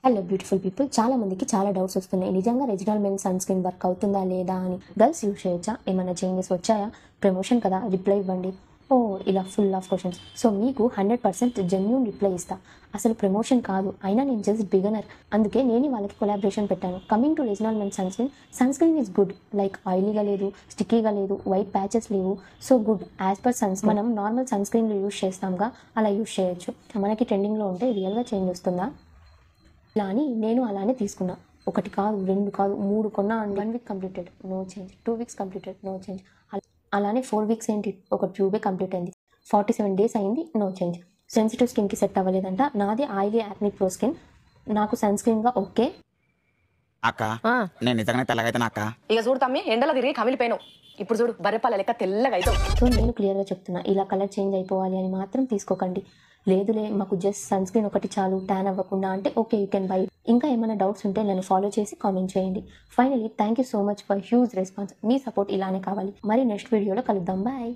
Hello beautiful people, చాలా మందికి చాలా డౌట్స్ వస్తున్నాయి. నిజంగా regional men sunscreen work అవుతుందా లేదా అని. గర్ల్స్ యూజ్ చేయొచ్చా, ఏమైనా చేంజెస్ వచ్చాయా, ప్రమోషన్ కదా రిప్లై ఇవ్వండి, ఓ ఇలా ఫుల్ ఆఫ్ క్వశ్చన్స్. సో మీకు 100% జెన్యూన్ రిప్లై ఇస్తా. అసలు ప్రమోషన్ కాదు, అయినా నేను జస్ట్ బిగనర్, అందుకే నేను వాళ్ళకి కొలాబరేషన్ పెట్టాను. Coming to regional men sunscreen is good. Like ఆయిలీగా లేదు, స్టిక్కీగా లేదు, వైట్ ప్యాచెస్ లేవు. So good as per sunscreen. మనం నార్మల్ సన్ స్క్రీన్లో యూజ్ చేస్తాంగా, అలా యూజ్ చేయొచ్చు. మనకి ట్రెండింగ్లో ఉంటే రియల్గా చేంజ్ వస్తుందా ఇలా అని నేను అలానే తీసుకున్నా. ఒకటి కాదు, రెండు కాదు, 3 కొన్నా. 1 week completed, no change. 2 weeks completed, no change. అలానే 4 వీక్స్ ఏంటి, ఒక ట్యూబే కంప్లీట్ అయింది. 47 days అయింది, నో చేంజ్. సెన్సిటివ్ స్కిన్కి సెట్ అవ్వలేదంట. నాది ఆయిలీ యాక్ని ప్రో స్కిన్, నాకు సన్ స్క్రీన్గా ఓకే. అక్క నేను నిజంగానే తెల్లగైతే అక్క. ఇక చూడు తమ్మి, ఎండలో తిరిగి కమిలిపోయాను. ఇప్పుడు చూడు బర్రెపాల లెక్క తెల్లగా అవుతావు. సో నేను క్లియర్గా చెప్తున్నా, ఇలా కలర్ చేంజ్ అయిపోవాలి అని మాత్రం తీసుకోకండి. లేదులే మాకు జస్ట్ సన్ స్క్రీన్ ఒకటి చాలు ట్యాన్ అవ్వకుండా అంటే ఓకే, యూ కెన్ బై. ఇంకా ఏమైనా డౌట్స్ ఉంటే నన్ను ఫాలో చేసి కామెంట్ చేయండి. Finally thank you so much for huge response. Me support ఇలానే కావాలి. మరి నెక్స్ట్ వీడియోలో కలుద్దాం. బాయ్.